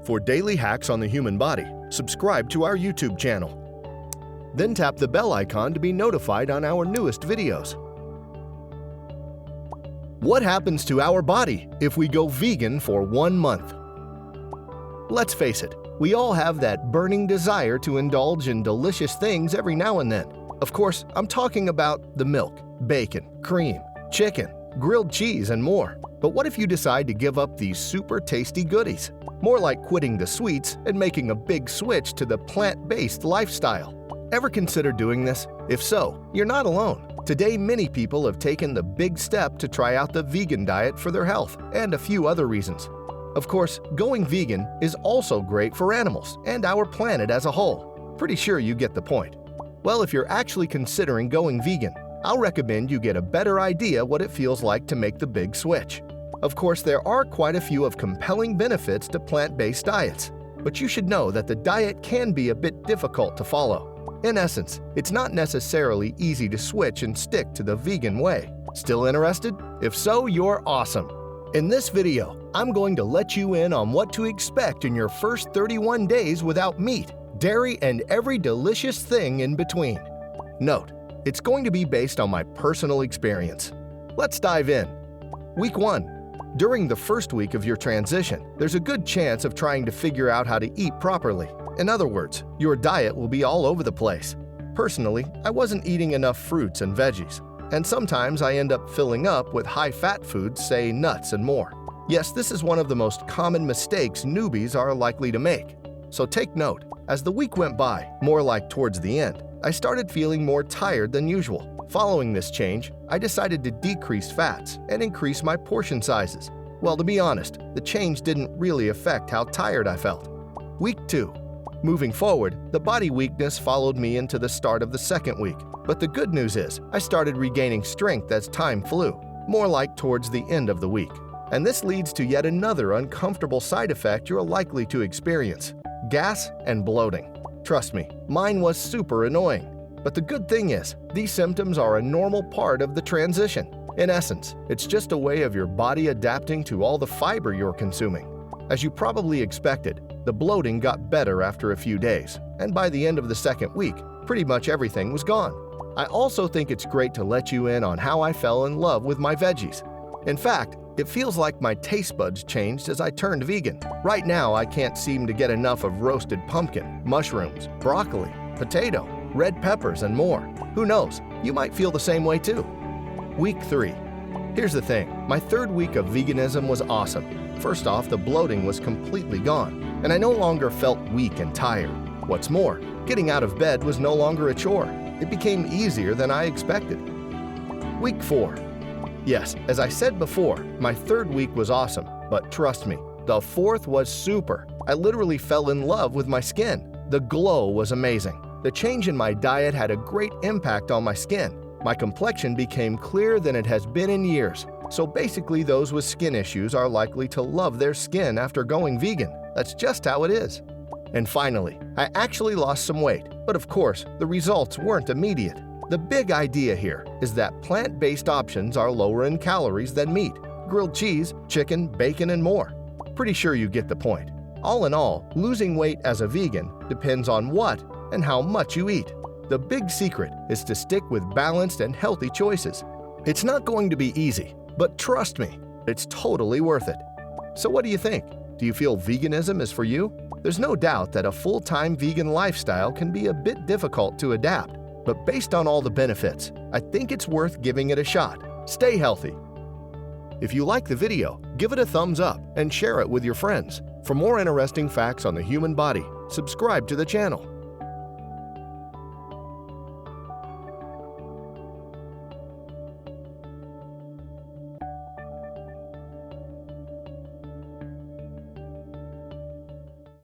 For daily hacks on the human body, subscribe to our YouTube channel. Then tap the bell icon to be notified on our newest videos. What happens to our body if we go vegan for 1 month? Let's face it, we all have that burning desire to indulge in delicious things every now and then. Of course, I'm talking about the milk, bacon, cream, chicken, grilled cheese, and more. But what if you decide to give up these super tasty goodies? More like quitting the sweets and making a big switch to the plant-based lifestyle. Ever consider doing this? If so, you're not alone. Today, many people have taken the big step to try out the vegan diet for their health and a few other reasons. Of course, going vegan is also great for animals and our planet as a whole. Pretty sure you get the point. Well, if you're actually considering going vegan, I'll recommend you get a better idea what it feels like to make the big switch. Of course, there are quite a few of compelling benefits to plant-based diets, but you should know that the diet can be a bit difficult to follow. In essence, it's not necessarily easy to switch and stick to the vegan way. Still interested? If so, you're awesome! In this video, I'm going to let you in on what to expect in your first 31 days without meat, dairy, and every delicious thing in between. Note, it's going to be based on my personal experience. Let's dive in. Week 1. During the first week of your transition, there's a good chance of trying to figure out how to eat properly. In other words, your diet will be all over the place. Personally, I wasn't eating enough fruits and veggies, and sometimes I end up filling up with high-fat foods, say nuts and more. Yes, this is one of the most common mistakes newbies are likely to make. So take note, as the week went by, more like towards the end, I started feeling more tired than usual. Following this change, I decided to decrease fats and increase my portion sizes. Well, to be honest, the change didn't really affect how tired I felt. Week 2. Moving forward, the body weakness followed me into the start of the second week. But the good news is, I started regaining strength as time flew, more like towards the end of the week. And this leads to yet another uncomfortable side effect you're likely to experience: gas and bloating. Trust me, mine was super annoying. But the good thing is, these symptoms are a normal part of the transition. In essence, it's just a way of your body adapting to all the fiber you're consuming. As you probably expected, the bloating got better after a few days, and by the end of the second week, pretty much everything was gone. I also think it's great to let you in on how I fell in love with my veggies. In fact, it feels like my taste buds changed as I turned vegan. Right now, I can't seem to get enough of roasted pumpkin, mushrooms, broccoli, potato, red peppers, and more. Who knows, you might feel the same way too. Week 3. Here's the thing, my third week of veganism was awesome. First off, the bloating was completely gone, and I no longer felt weak and tired. What's more, getting out of bed was no longer a chore. It became easier than I expected. Week 4. Yes, as I said before, my third week was awesome, but trust me, the fourth was super. I literally fell in love with my skin. The glow was amazing. The change in my diet had a great impact on my skin. My complexion became clearer than it has been in years. So basically, those with skin issues are likely to love their skin after going vegan. That's just how it is. And finally, I actually lost some weight, but of course, the results weren't immediate. The big idea here is that plant-based options are lower in calories than meat, grilled cheese, chicken, bacon, and more. Pretty sure you get the point. All in all, losing weight as a vegan depends on what and how much you eat. The big secret is to stick with balanced and healthy choices. It's not going to be easy, but trust me, it's totally worth it. So what do you think? Do you feel veganism is for you? There's no doubt that a full-time vegan lifestyle can be a bit difficult to adapt, but based on all the benefits, I think it's worth giving it a shot. Stay healthy. If you like the video, give it a thumbs up and share it with your friends. For more interesting facts on the human body, subscribe to the channel.